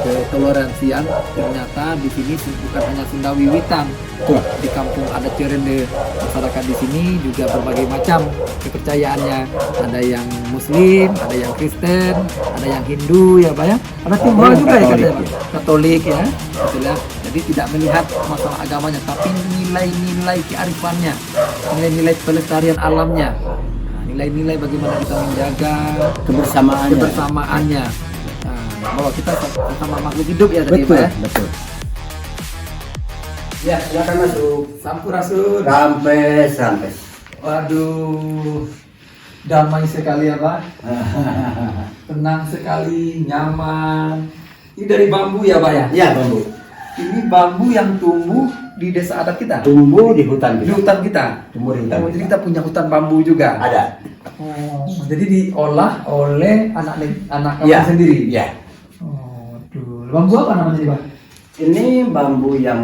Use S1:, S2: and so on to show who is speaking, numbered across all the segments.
S1: ketoleransian. Ternyata di sini bukan hanya Sunda Wiwitan. Di kampung adat Cirende, masyarakat di sini juga berbagai macam kepercayaannya. Ada yang Muslim, ada yang Kristen, ada yang Hindu ya Pak ya. Ada Tionghoa juga ya katanya Pak. Katolik ya. Betul ya. Jadi tidak melihat masalah agamanya, tapi nilai-nilai kearifannya, nilai-nilai pelestarian alamnya. Nilai-nilai bagaimana kita menjaga kebersamaannya. Nah, bahwa kita sama makhluk hidup ya tadi Pak ya.
S2: Betul. Ya, silakan masuk.
S1: Sampurasun.
S2: Sampai.
S1: Waduh, damai sekali ya Pak. Tenang sekali, nyaman. Ini dari bambu ya Pak ya?
S2: Ya, bambu.
S1: Ini bambu yang tumbuh di desa adat kita.
S2: Tumbuh di hutan
S1: Di
S2: kita.
S1: hutan kita.
S2: Tumbuh di hutan.
S1: Oh, jadi kita punya hutan bambu juga.
S2: Ada.
S1: Oh, jadi diolah oleh anak kamu
S2: Ya.
S1: sendiri.
S2: Ya.
S1: Oh, aduh. Bambu apa namanya Pak?
S2: Ini bambu yang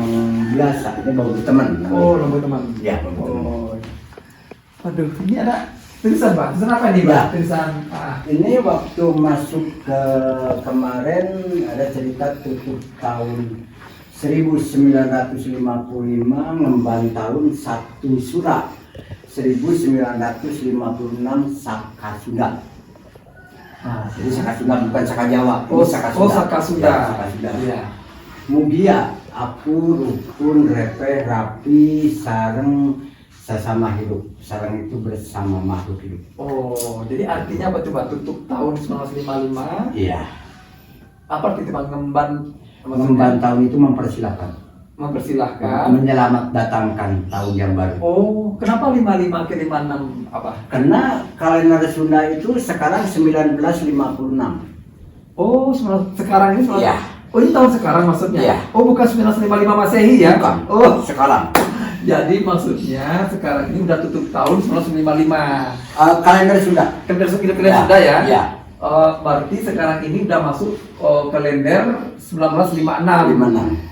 S2: biasa, ini bambu teman.
S1: Oh, bambu teman.
S2: Ya, bambu teman.
S1: Oh. Aduh, ini ada tulisan Pak. Tulisan apa ini Pak?
S2: Ya.
S1: Tulisan
S2: Ini waktu masuk ke kemarin ada cerita tutup tahun 1955 ngemban tahun 1 Surat 1956 Saka Sunda. Jadi Saka Sunda bukan Saka Jawa.
S1: Oh,
S2: Ini Saka
S1: oh,
S2: Sunda.
S1: Saka Sunda.
S2: Ya, Saka Sunda.
S1: Iya.
S2: Mugia, aku rukun, repe, rapi, sareng, sesama hidup. Sareng itu bersama makhluk hidup.
S1: Oh, jadi artinya apa coba tutup tahun 1955?
S2: Iya.
S1: Apa arti Pak ngemban?
S2: Mengemban tahun itu mempersilahkan, menyelamat datangkan tahun yang baru.
S1: Oh, kenapa 55 ke 56 apa?
S2: Karena kalender Sunda itu sekarang 1956.
S1: Oh, sekarang ini
S2: Iya.
S1: Oh, ini tahun sekarang maksudnya?
S2: Iya.
S1: Oh, bukan 1955 Masehi ya?
S2: Bukan.
S1: Oh,
S2: Sekarang.
S1: jadi maksudnya sekarang ini udah tutup tahun 1955.
S2: Kalender Sunda.
S1: Kalender
S2: Ya.
S1: sudah ya?
S2: Iya.
S1: Berarti sekarang ini udah masuk kalender 1956.
S2: 56.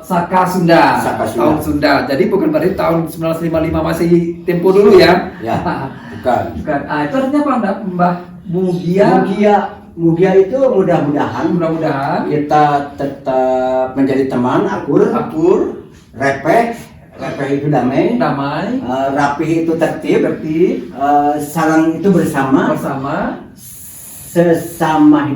S1: Saka Sunda.
S2: Saka Sunda.
S1: Tahun Sunda. Jadi bukan berarti tahun 1955 masih tempo dulu ya?
S2: Ya. Bukan.
S1: Bukan. Itu artinya apa Mbah Mugia?
S2: Mugia itu mudah-mudahan kita tetap menjadi teman, akur, repeh itu damai, rapih itu tertib, sarang itu bersama, sesama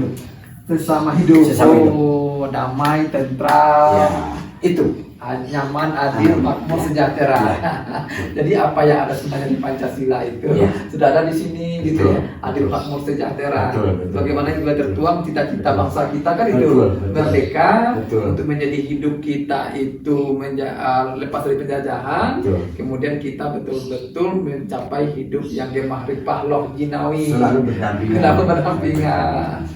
S2: hidup.
S1: Oh, damai, tentram.
S2: Ya, itu.
S1: Nyaman, adil, makmur, sejahtera. Jadi apa yang ada sebenarnya di Pancasila itu sudah ada di sini gitu ya. Adil, makmur, sejahtera. Bagaimana juga tertuang cita-cita bangsa kita kan itu merdeka untuk menjadi hidup kita itu lepas dari penjajahan. Kemudian kita betul-betul mencapai hidup yang gemah-ripah loh jinawi.
S2: Selalu
S1: berdampingan.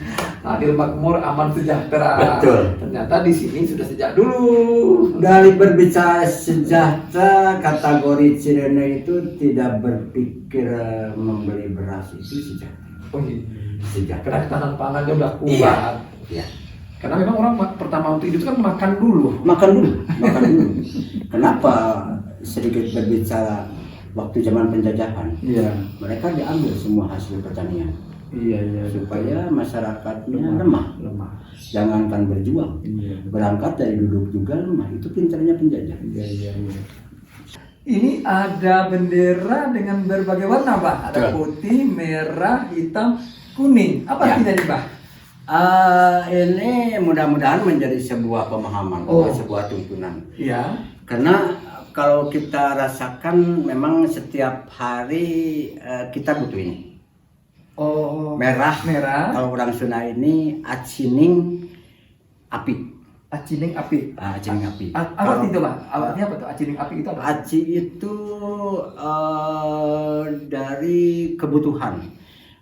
S1: Adil, makmur, aman, sejahtera.
S2: Betul.
S1: Ternyata di sini sudah sejak dulu.
S2: Dari berbicara sejahtera, kategori Cirende itu tidak berpikir membeli beras itu sejahtera.
S1: Oh iya.
S2: Sejahtera.
S1: Karena ketahanan pangannya udah kuat.
S2: Iya.
S1: Karena memang orang pertama untuk hidup kan makan dulu.
S2: Makan dulu. Kenapa sedikit berbicara waktu zaman penjajahan?
S1: Iya.
S2: Mereka diambil semua hasil pertanian.
S1: Iya.
S2: Supaya masyarakatnya lemah. Jangankan berjuang.
S1: Iya.
S2: Berangkat dari duduk juga lemah. Itu pintarnya penjajah.
S1: Iya. Ini ada bendera dengan berbagai warna, Pak. Ada putih, merah, hitam, kuning. Apa artinya nih, Pak?
S2: Ini mudah-mudahan menjadi sebuah pemahaman, sebuah tuntunan.
S1: Iya.
S2: Karena kalau kita rasakan memang setiap hari kita butuh ini.
S1: Oh,
S2: merah.
S1: Kalau
S2: orang Sunda ini acining api.
S1: Acining api.
S2: Acining api.
S1: Apa itu, Pak? Artinya apa tuh? Acining api itu apa?
S2: Aci itu dari kebutuhan.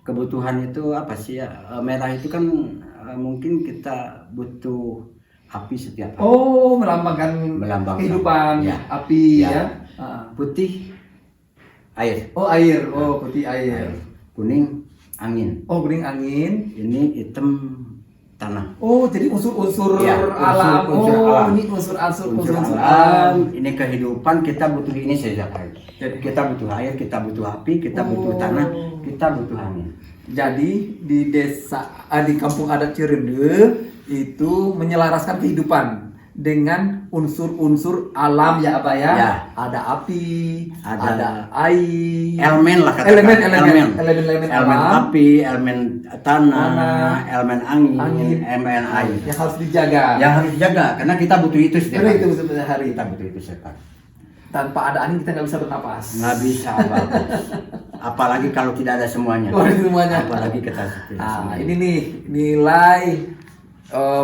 S2: Kebutuhan itu apa sih ya? Merah itu kan mungkin kita butuh api setiap hari.
S1: Oh, melambangkan kehidupan api ya.
S2: Putih air.
S1: Oh, air. Oh, putih air.
S2: Kuning angin.
S1: Oh, kuning angin.
S2: Ini hitam tanah.
S1: Oh, jadi unsur-unsur alam.
S2: Alam.
S1: Ini unsur
S2: alam. Ini kehidupan, kita butuh ini setiap hari. Kita butuh air, kita butuh api, kita butuh tanah, kita butuh angin.
S1: Jadi di desa di kampung adat Cirende itu menyelaraskan kehidupan dengan unsur-unsur alam ya Abah ya.
S2: Ya.
S1: Ada api,
S2: Ada
S1: ada air,
S2: elemen lah katakan.
S1: elemen
S2: Elemen
S1: alam
S2: api, elemen tanah, elemen angin,
S1: angin,
S2: elemen air.
S1: yang harus dijaga.
S2: Yang harus dijaga karena kita butuh itu setiap
S1: Karena
S2: hari.
S1: itu sebenarnya hari.
S2: Kita butuh itu setiap hari.
S1: Tanpa ada angin kita nggak bisa bernapas.
S2: Nggak bisa bagus. Apalagi kalau tidak ada semuanya.
S1: Oh, ini semuanya.
S2: Apalagi kita tidak
S1: Nah,
S2: semuanya.
S1: ini nih nilai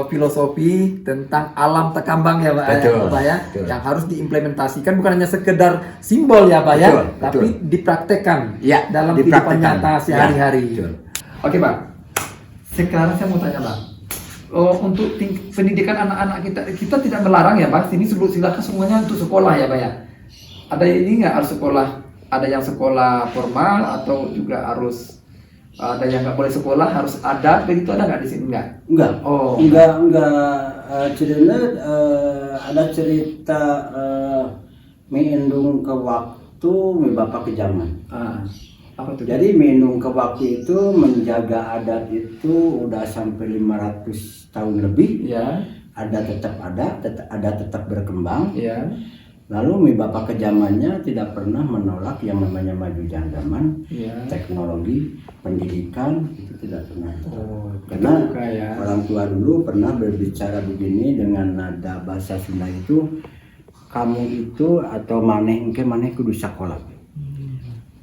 S1: filosofi tentang alam Tekambang ya Pak
S2: Betul,
S1: Pak ya,
S2: betul.
S1: yang harus diimplementasikan bukan hanya sekedar simbol ya Pak ya,
S2: Betul,
S1: tapi
S2: betul.
S1: dipraktekkan
S2: Ya,
S1: dalam kehidupan
S2: dipraktekkan.
S1: nyata sehari-hari.
S2: Ya, betul.
S1: Oke Pak, sekarang saya mau tanya Pak, untuk pendidikan anak-anak kita tidak melarang ya Pak, ini silakan semuanya untuk sekolah ya Pak ya. Ada ini nggak harus sekolah? Ada yang sekolah formal atau juga harus ada yang nggak boleh sekolah harus ada begitu, ada nggak di sini nggak?
S2: Enggak.
S1: Oh.
S2: Enggak. Cerita ada cerita mengindung ke waktu, mi bapak ke zaman.
S1: Apa tuh?
S2: Jadi minum ke waktu itu menjaga adat itu udah sampai 500 tahun lebih.
S1: Ya,
S2: Ada tetap ada tetap berkembang.
S1: ya.
S2: Lalu mi bapak ke zamannya tidak pernah menolak yang namanya maju zaman,
S1: Ya.
S2: teknologi, pendidikan itu tidak pernah.
S1: Oh,
S2: Karena
S1: terbuka ya.
S2: orang tua dulu pernah berbicara begini dengan nada bahasa Sunda itu, kamu itu atau maneh kudu sekolah.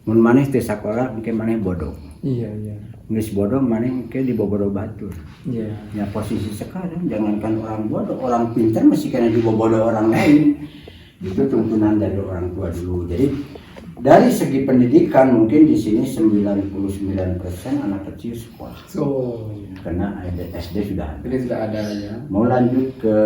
S2: Mun maneh teu sakola engke maneh bodoh.
S1: Iya, iya.
S2: Geus bodoh maneh engke dibobodo batur.
S1: Iya.
S2: Ya posisi sekarang jangankan orang bodoh, orang pintar masih kena dibobodo orang lain. Itu tuntunan dari orang tua dulu. Jadi dari segi pendidikan mungkin di sini 99% anak kecil sekolah.
S1: So, iya.
S2: Karena SD sudah ada.
S1: Jadi sudah ada ya.
S2: Mau lanjut ke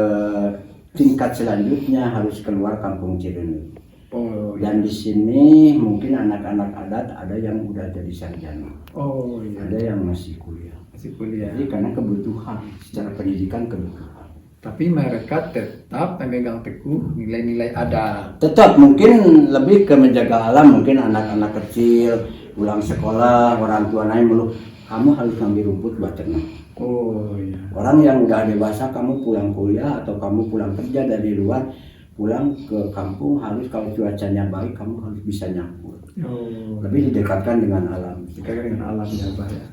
S2: tingkat selanjutnya harus keluar kampung Cirenyi.
S1: Oh, iya.
S2: Dan di sini mungkin anak-anak adat ada yang udah jadi sarjana,
S1: Oh, iya.
S2: ada yang masih kuliah.
S1: Masih kuliah.
S2: Jadi karena kebutuhan secara pendidikan kebutuhan.
S1: Tapi mereka tetap memegang teguh nilai-nilai adat.
S2: Tetap mungkin lebih ke menjaga alam, mungkin anak-anak kecil pulang sekolah orang tua naik melulu kamu harus ngambil rumput buat ternak.
S1: Oh, iya.
S2: Orang yang udah dewasa kamu pulang kuliah atau kamu pulang kerja dari luar pulang ke kampung harus kalau cuacanya baik kamu harus bisa nyampur.
S1: Oh,
S2: Lebih didekatkan dengan alam.
S1: dikatakan dengan alam ya Pak ya.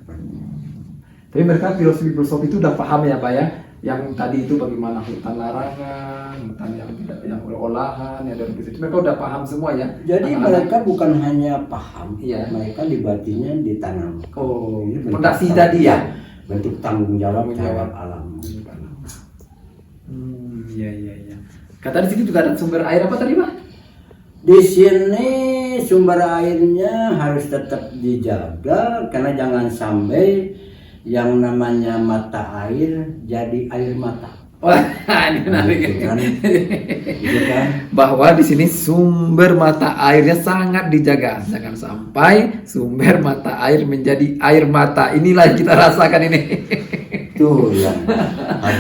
S1: Tapi mereka filosofi itu udah paham ya Pak ya. Yang tadi itu bagaimana hutan larangan, hutan yang tidak yang olahan, ya dari situ mereka udah paham semua ya.
S2: Jadi
S1: Anak-anak.
S2: mereka bukan hanya paham,
S1: Iya.
S2: mereka di batinnya ditanam.
S1: Oh,
S2: Ini bentuk
S1: fondasi
S2: tanggung-
S1: tadi ya.
S2: bentuk tanggung jawab
S1: Tanggung jawab.
S2: terhadap alam.
S1: Iya iya iya. Kata di sini juga ada sumber air apa tadi Pak?
S2: Di sini sumber airnya harus tetap dijaga karena jangan sampai yang namanya mata air jadi air mata.
S1: Wah, ini menarik.
S2: Gitu kan. Gitu kan?
S1: Bahwa di sini sumber mata airnya sangat dijaga. Jangan sampai sumber mata air menjadi air mata. Inilah yang kita rasakan ini.
S2: Tuh yang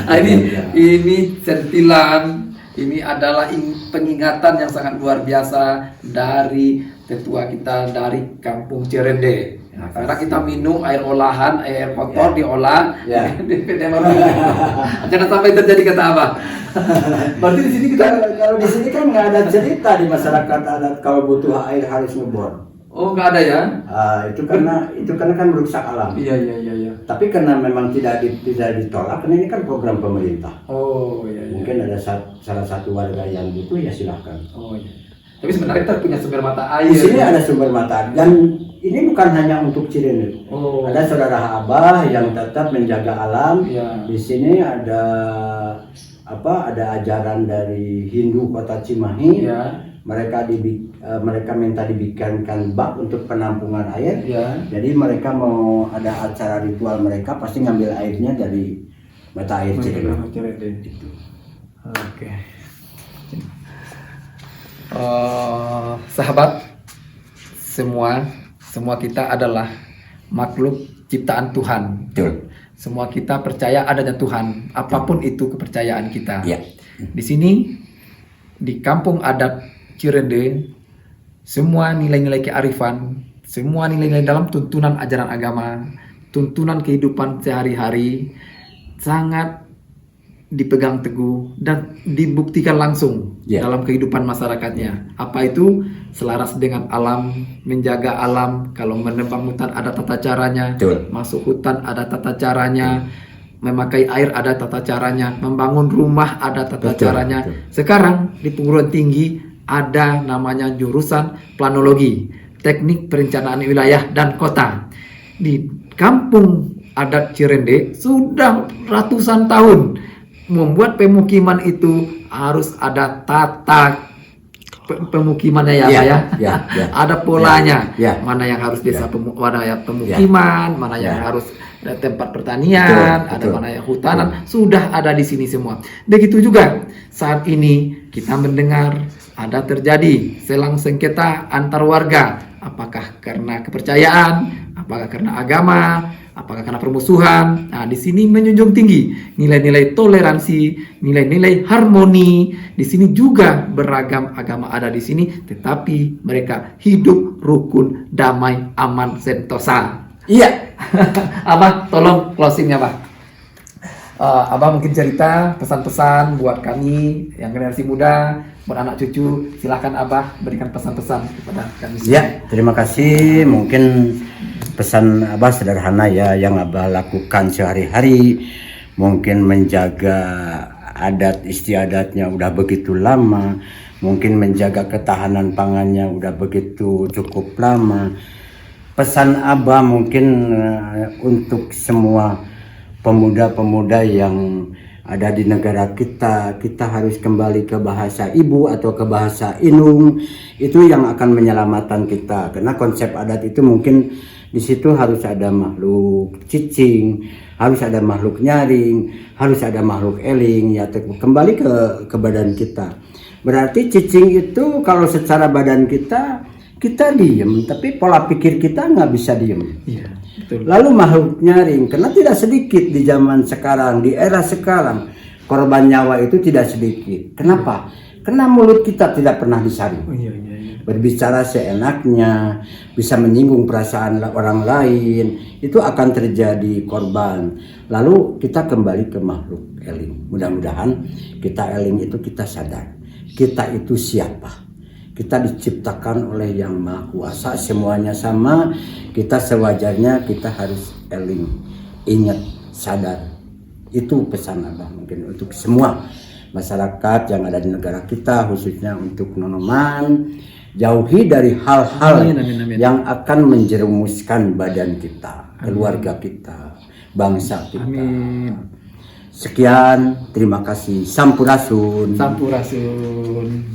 S2: harus dijaga.
S1: ini sentilan. Ini adalah pengingatan yang sangat luar biasa dari tetua kita dari Kampung Cirende. Nah, karena kita minum air olahan, air kotor diolah,
S2: Ya.
S1: jangan sampai terjadi kata apa. Berarti di sini kita
S2: Kalau di sini kan nggak ada cerita di masyarakat adat kalau butuh air harus ngebor.
S1: oh nggak ada ya?
S2: Itu karena kan merusak alam.
S1: Iya iya iya iya.
S2: Tapi karena memang tidak ditolak, karena ini kan program pemerintah.
S1: Oh iya iya.
S2: Mungkin ada salah satu warga yang butuh ya silahkan.
S1: Oh iya. Tapi sebenarnya kita punya sumber mata air.
S2: Di sini ada sumber mata dan ini bukan hanya untuk Cirenyi.
S1: Oh.
S2: Ada saudara Abah yang tetap menjaga alam.
S1: Iya.
S2: Di sini ada ada ajaran dari Hindu Kota Cimahi.
S1: Iya.
S2: Mereka minta dibikinkan bak untuk penampungan air.
S1: Iya.
S2: Jadi mereka mau ada acara ritual mereka pasti ngambil airnya dari mata air Cirenyi. Itu.
S1: Oke. Sahabat, semua kita adalah makhluk ciptaan Tuhan.
S2: Betul.
S1: Semua kita percaya adanya Tuhan, apapun itu kepercayaan kita.
S2: Iya.
S1: Di sini di kampung adat Cirende, semua nilai-nilai kearifan, semua nilai-nilai dalam tuntunan ajaran agama, tuntunan kehidupan sehari-hari sangat dipegang teguh dan dibuktikan langsung dalam kehidupan masyarakatnya. Apa itu? Selaras dengan alam, menjaga alam. Kalau menebang hutan ada tata caranya, masuk hutan ada tata caranya, memakai air ada tata caranya, membangun rumah ada tata caranya. Sekarang di perguruan tinggi ada namanya jurusan planologi, teknik perencanaan wilayah dan kota. Di kampung adat Cirende sudah ratusan tahun membuat pemukiman itu harus ada tata pemukimannya ada polanya, mana yang harus desa mana yang pemukiman, mana yang harus tempat pertanian, ada mana yang hutanan, sudah ada di sini semua. Begitu juga saat ini kita mendengar ada terjadi selang sengketa antar warga, apakah karena kepercayaan, apakah karena agama, apakah karena permusuhan. Nah, di sini menjunjung tinggi nilai-nilai toleransi, nilai-nilai harmoni. Di sini juga beragam agama ada di sini, tetapi mereka hidup rukun, damai, aman, sentosa. Iya. Abah, tolong closingnya, Abah. Abah mungkin cerita pesan-pesan buat kami yang generasi muda, buat anak cucu. Silahkan Abah berikan pesan-pesan kepada kami.
S2: Ya, terima kasih. Mungkin pesan Abah sederhana ya, yang Abah lakukan sehari-hari, mungkin menjaga adat istiadatnya udah begitu lama, mungkin menjaga ketahanan pangannya udah begitu cukup lama. Pesan Abah mungkin untuk semua pemuda-pemuda yang ada di negara kita, kita harus kembali ke bahasa ibu atau ke bahasa inung. Itu yang akan menyelamatkan kita, karena konsep adat itu mungkin di situ harus ada makhluk cicing, harus ada makhluk nyaring, harus ada makhluk eling, ya kembali ke badan kita. Berarti cicing itu kalau secara badan kita diem, tapi pola pikir kita nggak bisa diem.
S1: Iya, betul.
S2: Lalu makhluk nyaring, karena tidak sedikit di zaman sekarang, di era sekarang, korban nyawa itu tidak sedikit. Kenapa? Karena mulut kita tidak pernah disaring. Berbicara seenaknya, bisa menyinggung perasaan orang lain, itu akan terjadi korban. Lalu kita kembali ke makhluk eling. Mudah-mudahan kita eling itu kita sadar. Kita itu siapa? Kita diciptakan oleh Yang Maha Kuasa, semuanya sama. Kita sewajarnya kita harus eling, ingat, sadar. Itu pesan Abah mungkin untuk semua masyarakat yang ada di negara kita, khususnya untuk Nonoman. Jauhi dari hal-hal yang akan menjerumuskan badan kita, keluarga kita, bangsa kita.
S1: Amin.
S2: Sekian, terima kasih. Sampurasun.
S1: Sampurasun.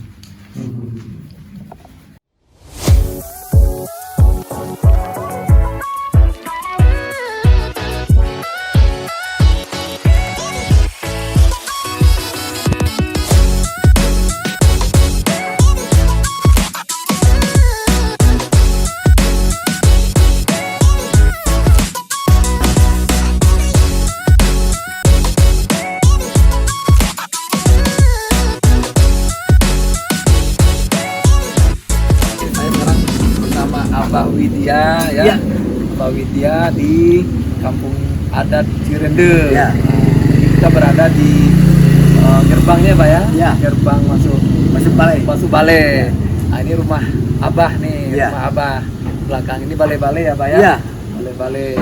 S1: Mbak Widya ya. Mbak Widya di kampung adat Cirende.
S2: Ya.
S1: Ini kita berada di gerbangnya Pak ya.
S2: Ya.
S1: Gerbang masuk
S2: balai.
S1: Masuk balai. Nah, ini rumah Abah nih,
S2: Ya.
S1: rumah Abah. Belakang ini balai-balai ya Pak ya.
S2: Ya.
S1: Balai-balai.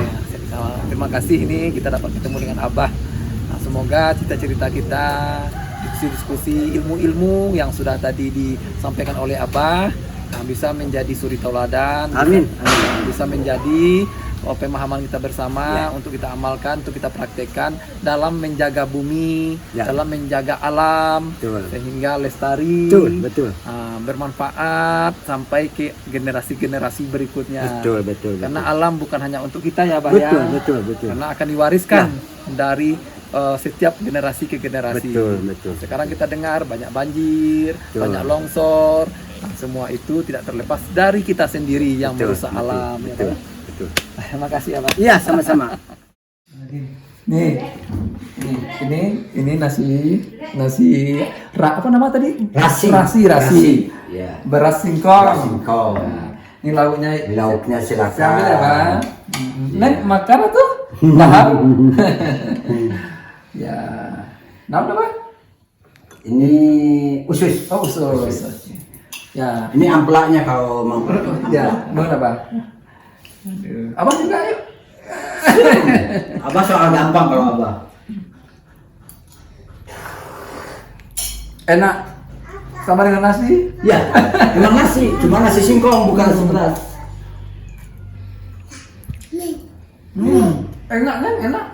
S1: Nah, terima kasih ini kita dapat ketemu dengan Abah. Nah, semoga cerita-cerita kita, diskusi-diskusi ilmu-ilmu yang sudah tadi disampaikan oleh Abah, nah, bisa menjadi suri tauladan.
S2: Amin.
S1: Bisa menjadi pemahaman kita bersama untuk kita amalkan, untuk kita praktekkan dalam menjaga bumi, dalam menjaga alam, sehingga lestari,
S2: betul.
S1: Bermanfaat sampai ke generasi-generasi berikutnya.
S2: Betul.
S1: Karena alam bukan hanya untuk kita ya, Bah
S2: Betul.
S1: Karena akan diwariskan dari setiap generasi ke generasi.
S2: Betul.
S1: Sekarang kita dengar banyak banjir, banyak longsor. Nah, semua itu tidak terlepas dari kita sendiri yang merusak alam.
S2: Betul.
S1: Terima kasih ya Pak.
S2: Iya, sama-sama.
S1: Nih, ini nasi apa nama tadi? Rasi.
S2: Ya.
S1: Beras singkong.
S2: Singkong.
S1: Ini
S2: Lauknya silakan.
S1: Ambil ya Pak. Neng makan tuh? Paham? Ya. Nama apa?
S2: Ini usus.
S1: Oh, usus. Ya.
S2: Ini amplaknya kalau mau.
S1: Ya, mana Bang? Abang juga yuk.
S2: Abah soal gampang kalau Abah.
S1: Enak. Sama dengan nasi?
S2: Ya, emang nasi, cuma nasi singkong bukan nasi beras.
S1: Enak kan? Enak.